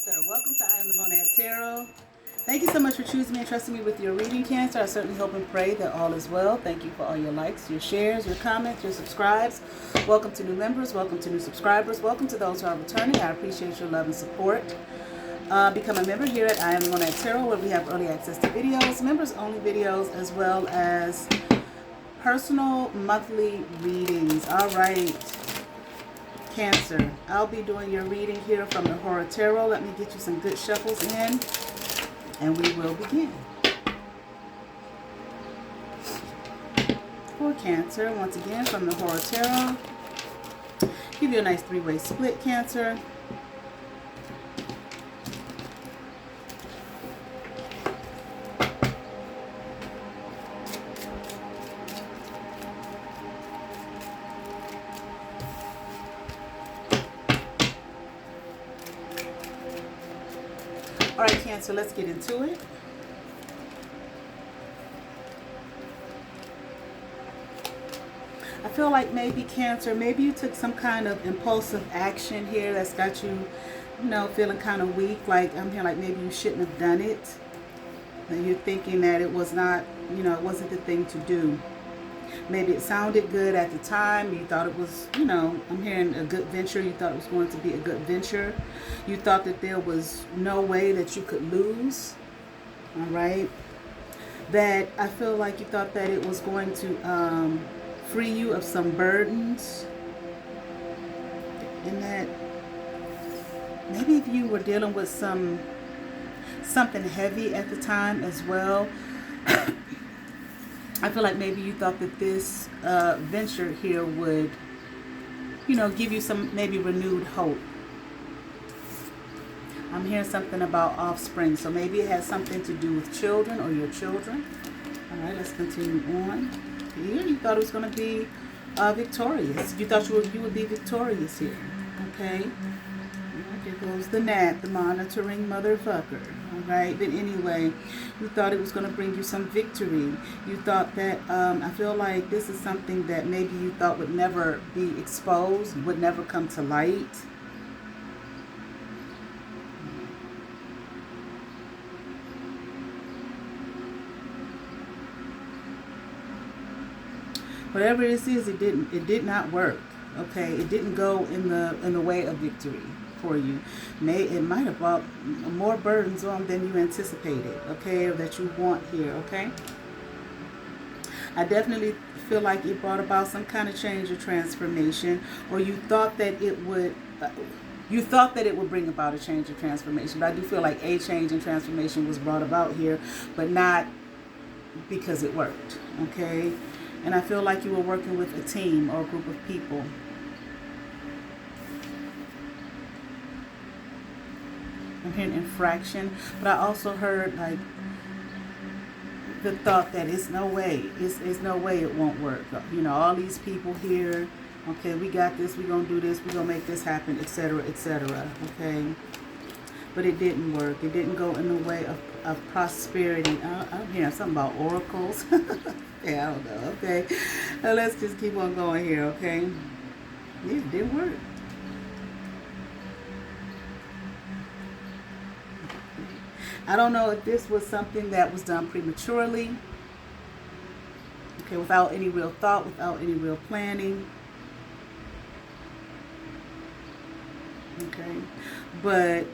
Cancer. Welcome to I Am the Monad Tarot. Thank you so much for choosing me and trusting me with your reading, Cancer. I certainly hope and pray that all is well. Thank you for all your likes, your shares, your comments, your subscribes. Welcome to new members. Welcome to new subscribers. Welcome to those who are returning. I appreciate your love and support. Become a member here at I Am the Monad Tarot, where we have early access to videos, members-only videos, as well as personal monthly readings. All right. Cancer, I'll be doing your reading here from the Horror Tarot. Let me get you some good shuffles in, and we will begin. For Cancer, once again, from the Horror Tarot. Give you a nice three-way split, Cancer. All right, Cancer, let's get into it. I feel like maybe, Cancer, maybe you took some kind of impulsive action here that's got you, feeling kind of weak. Like, I'm here like maybe you shouldn't have done it. And you're thinking that it was not, it wasn't the thing to do. Maybe it sounded good at the time. You thought it was, I'm hearing a good venture. You thought it was going to be a good venture. You thought that there was no way that you could lose. All right. That I feel like you thought that it was going to free you of some burdens. And that maybe if you were dealing with something heavy at the time as well, I feel like maybe you thought that this venture here would, give you some maybe renewed hope. I'm hearing something about offspring. So maybe it has something to do with children or your children. All right, let's continue on. Here, you thought it was going to be victorious. You thought you would be victorious here. Okay. Here goes the gnat, the monitoring motherfucker. All right. But anyway, you thought it was going to bring you some victory. You thought that, I feel like this is something that maybe you thought would never be exposed, would never come to light. Whatever this is, it did not work. Okay, it didn't go in the way of victory for you. It might have brought more burdens on than you anticipated. Okay, or that you want here. Okay, I definitely feel like it brought about some kind of change or transformation, or you thought that it would. You thought that it would bring about a change or transformation, but I do feel like a change and transformation was brought about here, but not because it worked. Okay. And I feel like you were working with a team or a group of people. I'm hearing infraction, but I also heard like the thought that it's no way it won't work. All these people here, okay, we got this, we're going to do this, we're going to make this happen, etc., etc., okay? But it didn't work. It didn't go in the way of prosperity. I'm hearing something about oracles. Yeah, I don't know. Okay. Now let's just keep on going here, okay? It didn't work. I don't know if this was something that was done prematurely. Okay, without any real thought, without any real planning. Okay. But,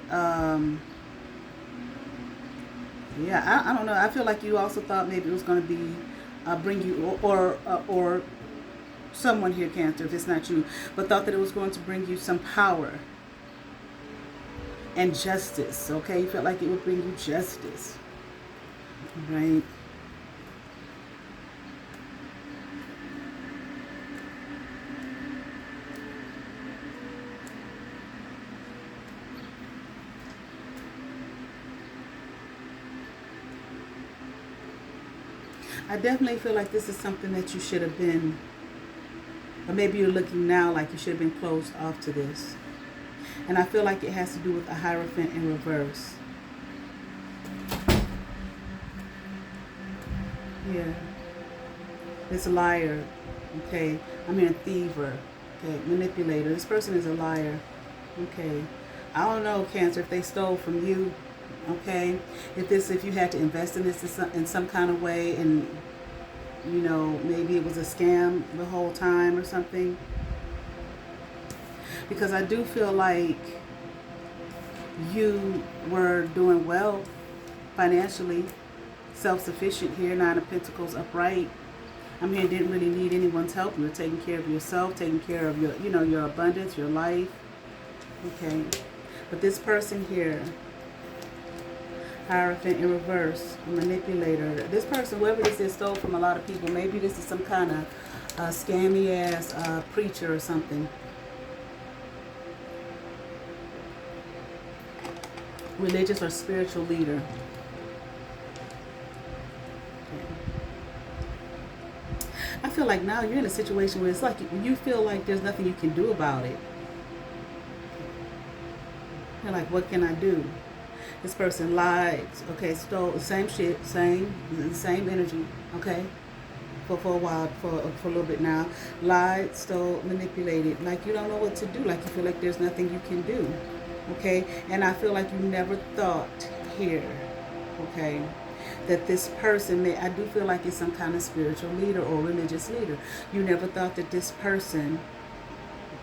yeah, I don't know. I feel like you also thought maybe it was going to be bring you, or someone here, Cancer, if it's not you, but thought that it was going to bring you some power and justice. Okay, you felt like it would bring you justice, right? I definitely feel like this is something that you should have been, or maybe you're looking now like you should have been closed off to this. And I feel like it has to do with a Hierophant in reverse. Yeah. This liar, okay? I'm hearing thiever, okay? Manipulator. This person is a liar, okay? I don't know, Cancer, if they stole from you, okay? If you had to invest in this in some kind of way, and maybe it was a scam the whole time or something. Because I do feel like you were doing well financially, self-sufficient here, Nine of Pentacles upright. I'm here, didn't really need anyone's help. You were taking care of yourself, taking care of your abundance, your life. Okay. But this person here, Hierophant in reverse, manipulator. This person, whoever this is, stole from a lot of people. Maybe this is some kind of scammy ass preacher or something. Religious or spiritual leader. I feel like now you're in a situation where it's like you feel like there's nothing you can do about it. You're like, what can I do? This person lied, okay, stole, same shit, same energy, okay, for a while, for a little bit now. Lied, stole, manipulated, like you don't know what to do, like you feel like there's nothing you can do, okay? And I feel like you never thought here, okay, that this person I do feel like it's some kind of spiritual leader or religious leader. You never thought that this person,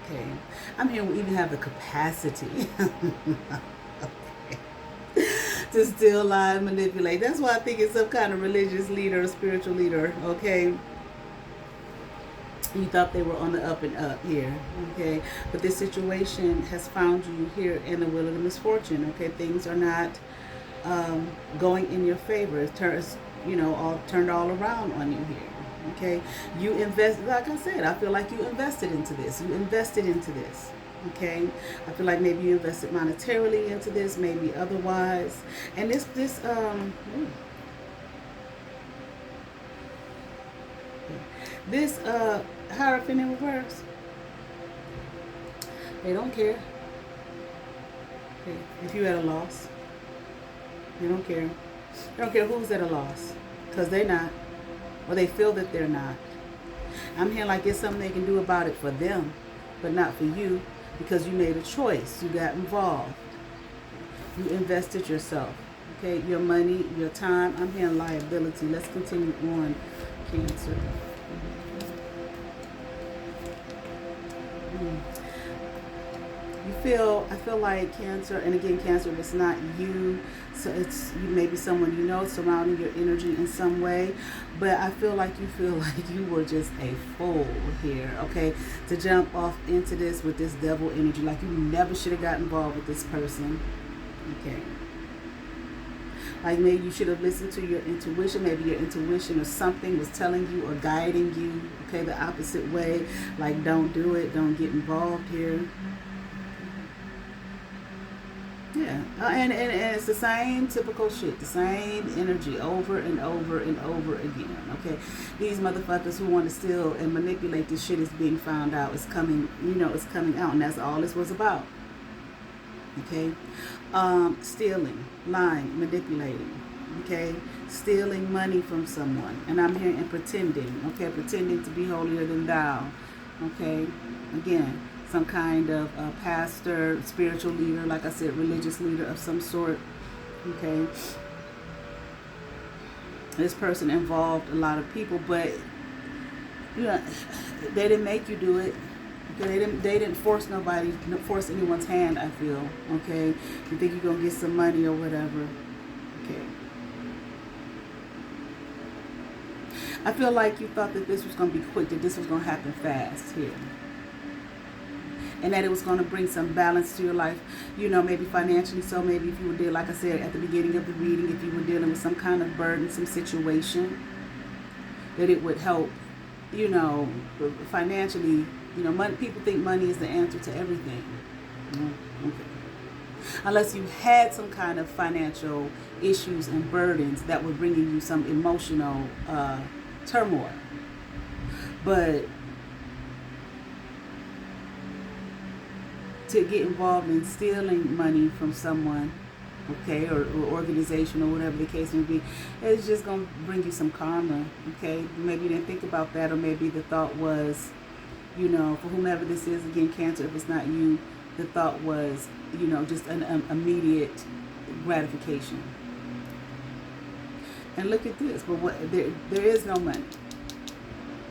okay, I'm here, we even have the capacity to still lie and manipulate. That's why I think it's some kind of religious leader or spiritual leader, okay? You thought they were on the up and up here, okay? But this situation has found you here in the wheel of the misfortune, okay? Things are not going in your favor. It turns, all turned all around on you here, okay? You invest, like I said, I feel like you invested into this. You invested into this. Okay, I feel like maybe you invested monetarily into this, maybe otherwise. And this Hierophant in reverse, they don't care. Okay. If you're at a loss, they don't care. They don't care who's at a loss, because they're not, or they feel that they're not. I'm here like it's something they can do about it for them, but not for you. Because you made a choice, you got involved, you invested yourself, okay, your money, your time. I'm hearing liability. Let's continue on, Cancer. I feel like Cancer, and again, Cancer, if it's not you, so it's maybe someone surrounding your energy in some way. But I feel like you were just a fool here, okay, to jump off into this with this devil energy. Like you never should have got involved with this person, okay. Like maybe you should have listened to your intuition. Maybe your intuition or something was telling you or guiding you, okay, the opposite way. Like don't do it, don't get involved here. Yeah, and it's the same typical shit, the same energy over and over and over again, okay? These motherfuckers who want to steal and manipulate this shit is being found out. It's coming, it's coming out, and that's all this was about, okay? Stealing, lying, manipulating, okay? Stealing money from someone, and I'm here and pretending, okay? Pretending to be holier than thou, okay? Again, some kind of pastor, spiritual leader, like I said, religious leader of some sort, okay? This person involved a lot of people, but they didn't make you do it. Okay? They didn't force anyone's hand, I feel, okay? You think you're going to get some money or whatever, okay? I feel like you thought that this was going to be quick, that this was going to happen fast here. And that it was going to bring some balance to your life, maybe financially. So maybe if you were dealing, like I said at the beginning of the reading, if you were dealing with some kind of burdensome situation, that it would help, financially. Money, people think money is the answer to everything. Okay. Unless you had some kind of financial issues and burdens that were bringing you some emotional turmoil. But to get involved in stealing money from someone, okay, or organization or whatever the case may be, it's just going to bring you some karma, okay? Maybe you didn't think about that, or maybe the thought was, for whomever this is, again, Cancer, if it's not you, the thought was, just an immediate gratification. And look at this. But there is no money.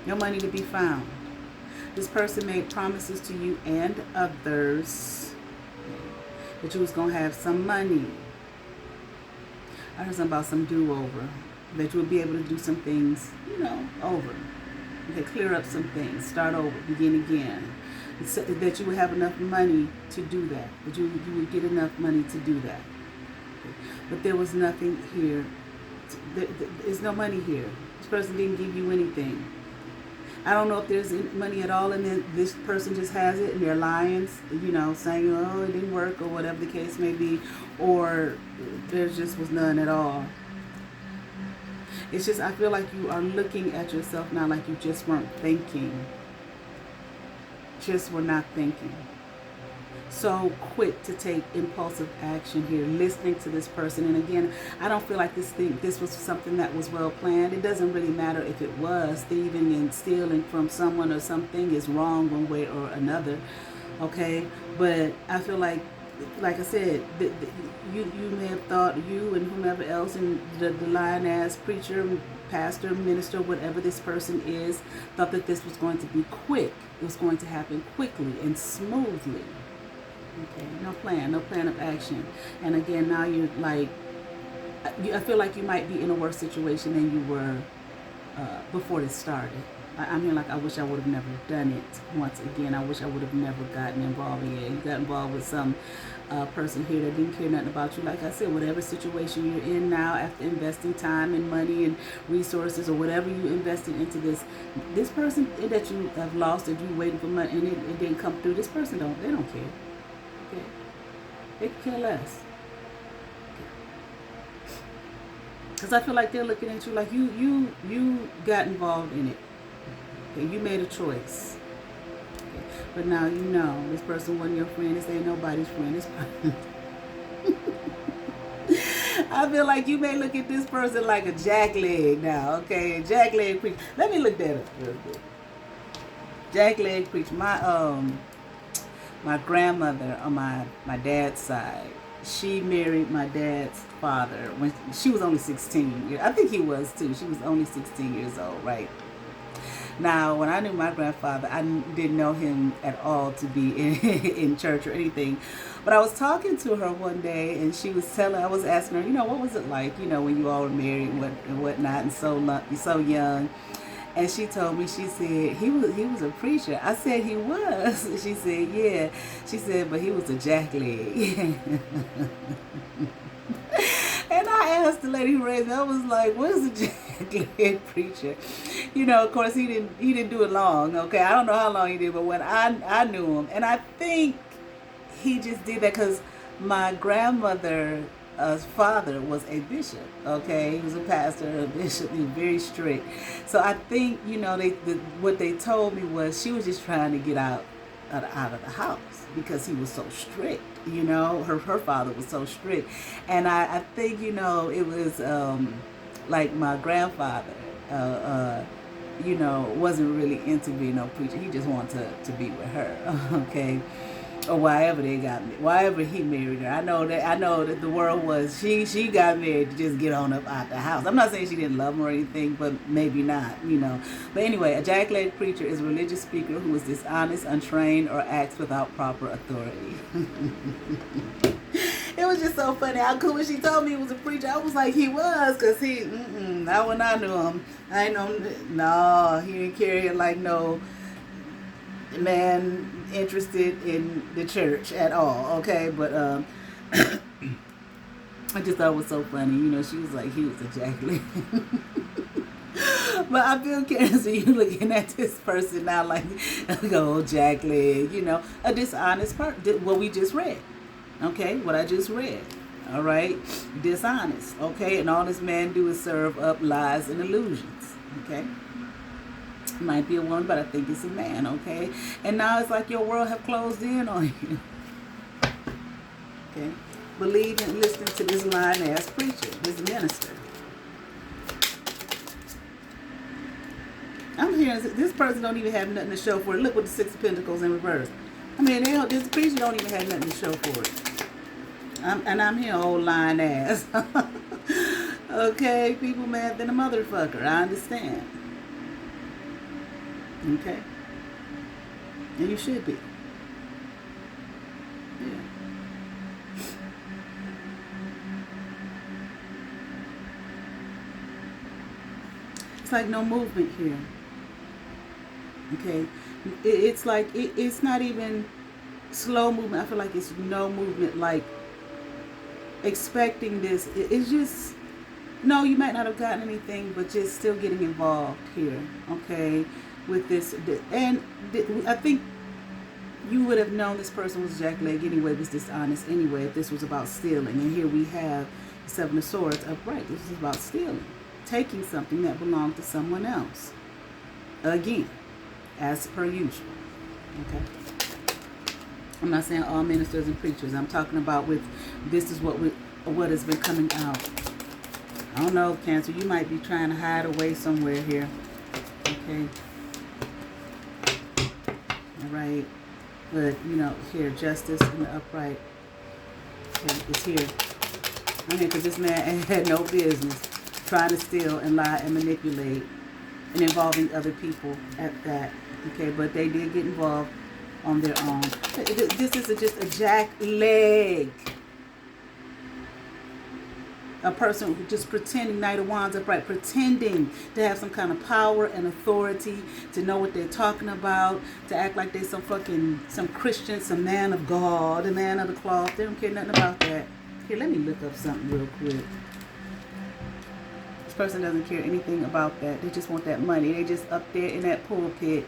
No money to be found. This person made promises to you and others that you was going to have some money. I heard something about some do-over. That you would be able to do some things, over. Okay, clear up some things. Start over. Begin again. That you would have enough money to do that. That you would get enough money to do that. Okay. But there was nothing here. There's no money here. This person didn't give you anything. I don't know if there's money at all, and then this person just has it, and they're lying, saying, oh, it didn't work, or whatever the case may be, or there just was none at all. It's just, I feel like you are looking at yourself now like you just weren't thinking. Just were not thinking. So quick to take impulsive action here, listening to this person. And again, I don't feel like this was something that was well planned. It doesn't really matter if it was. Thieving and stealing from someone or something is wrong one way or another, okay? But I feel like I said, you may have thought, you and whomever else, and the lying-ass preacher, pastor, minister, whatever this person is, thought that this was going to be quick. It was going to happen quickly and smoothly. Okay, no plan of action. And again, now you're like, I feel like you might be in a worse situation than you were before this started. I mean, like, I wish I would have never done it. Once again, I wish I would have never gotten involved. Yeah, you got involved with some person here that didn't care nothing about you. Like I said, whatever situation you're in now, after investing time and money and resources or whatever you invested into this person that you have lost, and you waiting for money and it didn't come through, this person they don't care. Okay. They could care less. Because I feel like they're looking at you like you got involved in it. Okay, you made a choice. Okay. But now you know this person wasn't your friend. This ain't nobody's friend. This person. I feel like you may look at this person like a jackleg now. Okay, jackleg preach. Let me look that up real quick. Jackleg preach. My grandmother on my dad's side, she married my dad's father when she was only 16. I think he was too. She was only 16 years old, right? Now, when I knew my grandfather, I didn't know him at all to be in church or anything. But I was talking to her one day, and I was asking her, what was it like, when you all were married and whatnot, and so young. And she told me, she said, he was a preacher. I said, he was. She said, yeah. She said, but he was a jackleg. And I asked the lady who raised me, I was like, what is a jackleg preacher? Of course, he didn't do it long, okay? I don't know how long he did, but when I knew him, and I think he just did that because my grandmother father was a bishop, okay? He was a pastor, a bishop. He was very strict. So I think, what they told me was she was just trying to get out of the house because he was so strict. Her father was so strict. And I think, it was like my grandfather, wasn't really into being no preacher. He just wanted to be with her, okay? Or wherever he married her. I know that the world was, she got married to just get on up out the house. I'm not saying she didn't love him or anything, but maybe not, But anyway, a jackleg preacher is a religious speaker who is dishonest, untrained, or acts without proper authority. It was just so funny. How cool when she told me he was a preacher. I was like, he was, because not when I knew him. I know, no, he didn't carry it like no man interested in the church at all, okay? But I just thought it was so funny. She was like, he was a jackleg. But I feel curious when you're looking at this person now like, oh, jackleg, a dishonest person. What we just read, okay? What I just read, all right? Dishonest, okay? And all this man do is serve up lies and illusions, okay? Might be a woman, but I think it's a man, okay? And now it's like your world have closed in on you. Okay? Believe and listen to this lying-ass preacher, this minister. I'm hearing this person don't even have nothing to show for it. Look with the Six of Pentacles in reverse. I mean, this preacher don't even have nothing to show for it. I'm here old lying ass. Okay, people mad than a motherfucker. I understand. Okay? And you should be. Yeah. It's like no movement here. Okay? It's like, it's not even slow movement. I feel like it's no movement. Like, expecting this. It's just, no, you might not have gotten anything, but just still getting involved here. Okay? With this. And I think you would have known this person was Jackleg anyway, was dishonest anyway, if this was about stealing. And here we have the Seven of Swords upright. This is about stealing. Taking something that belonged to someone else. Again, as per usual. Okay? I'm not saying all ministers and preachers. I'm talking about with, this is what has been coming out. I don't know, Cancer, you might be trying to hide away somewhere here. Okay? All right? But, you know, here, justice in the upright. Okay, it's here. I'm here because this man had no business trying to steal and lie and manipulate and involving other people at that. Okay, but they did get involved on their own. This is just a Jackleg. A person who just pretending, Knight of Wands upright, pretending to have some kind of power and authority, to know what they're talking about, to act like they're some Christian, some man of God, a man of the cloth. They don't care nothing about that. Here, let me look up something real quick. This person doesn't care anything about that. They just want that money. They just up there in that pulpit.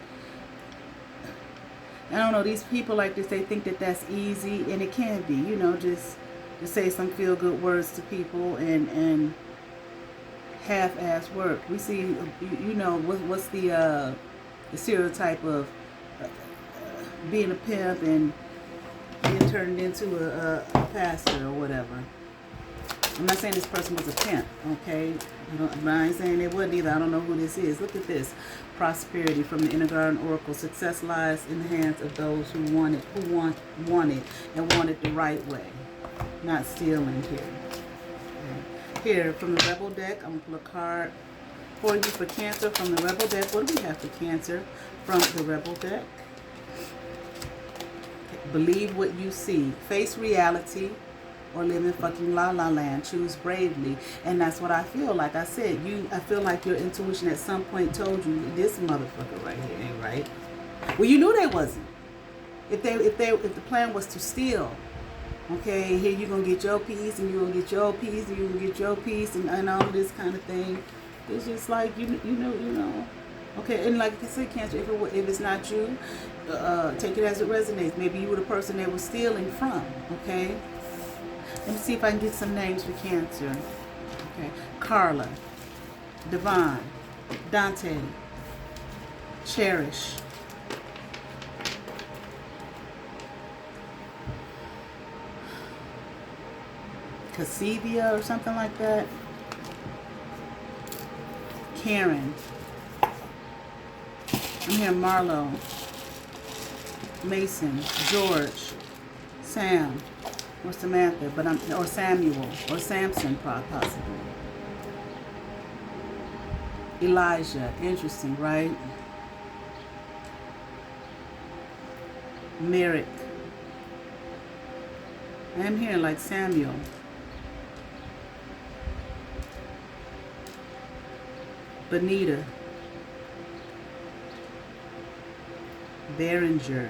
I don't know, these people like this, they think that that's easy, and it can be, you know, just to say some feel-good words to people and half-ass work. We see, you know, what's the stereotype of being a pimp and being turned into a pastor or whatever. I'm not saying this person was a pimp, okay? I ain't saying they wasn't either. I don't know who this is. Look at this. Prosperity from the Inner Garden Oracle. Success lies in the hands of those who want it and want it the right way. Not stealing here. Okay. Here, from the Rebel deck, I'm going to pull a card for you for Cancer from the Rebel deck. What do we have for Cancer from the Rebel deck? Okay. Believe what you see. Face reality or live in fucking la-la land. Choose bravely. And that's what I feel. Like I said, I feel like your intuition at some point told you this motherfucker right here ain't right. Well, you knew they wasn't. If the plan was to steal. Okay, here you're going to get your piece, and you're going to get your piece, and you're going to get your piece, and all this kind of thing. It's just like, you know. Okay, and like I said, Cancer, if it's not you, take it as it resonates. Maybe you were the person they were stealing from, okay? Let me see if I can get some names for Cancer. Okay, Carla, Devon, Dante, Cherish, Cassivia or something like that. Karen. I'm here Marlo. Mason. George. Sam. Or Samantha. Or Samuel. Or Samson possibly. Elijah. Interesting, right? Merrick. I'm here like Samuel. Benita, Behringer,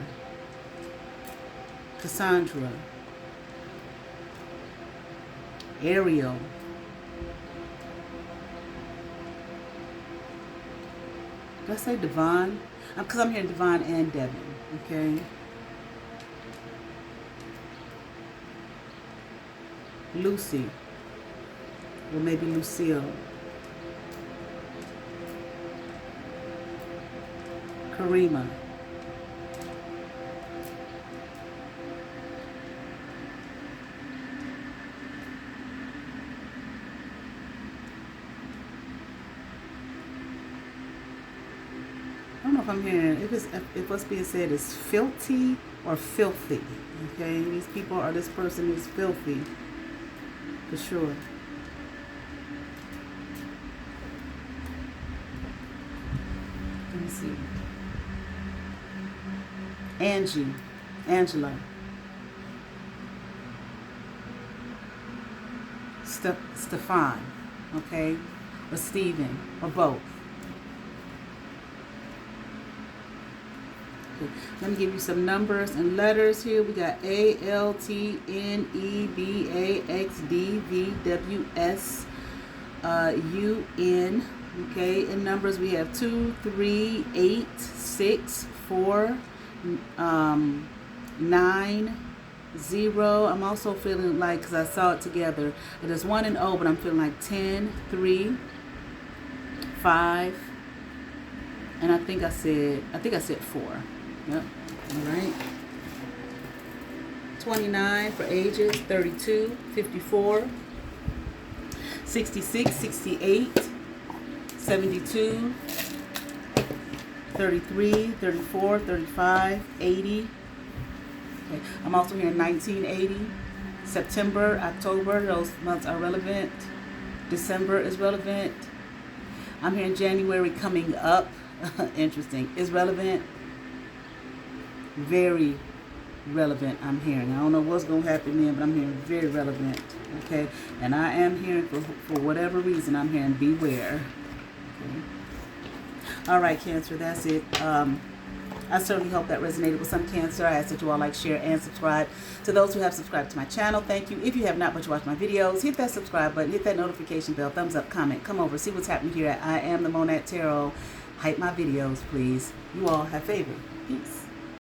Cassandra, Ariel, did I say Devon? Because I'm hearing Devon and Devin, okay? Lucy, or maybe Lucille. Karima. I don't know if I'm hearing, if what's being said is filthy or filthy. Okay, these people or this person is filthy for sure. Let me see. Angela. Stefan, okay, or Steven, or both. Okay. Let me give you some numbers and letters here. We got A, L, T, N, E, B, A, X, D, V, W, S, U, N. Okay, in numbers we have 2, 3, 8, 6, 4, 9, 0. I'm also feeling like, because I saw it together, there's 1 and O, but I'm feeling like 10, 3, 5, and I think I said 4. Yep. All right. 29 for ages, 32, 54, 66, 68, 72, 33, 34, 35, 80. Okay. I'm also hearing 1980, September, October, those months are relevant. December is relevant. I'm hearing January coming up, interesting, is relevant. Very relevant, I'm hearing. I don't know what's going to happen then, but I'm hearing very relevant, okay? And I am hearing, for whatever reason, I'm hearing beware. Okay. All right, Cancer, that's it. I certainly hope that resonated with some Cancer. I ask that you all like, share, and subscribe. To those who have subscribed to my channel, thank you. If you have not, but you watch my videos, hit that subscribe button, hit that notification bell, thumbs up, comment, come over, see what's happening here at I Am the Monad Tarot. Hype my videos, please. You all have favor. Peace.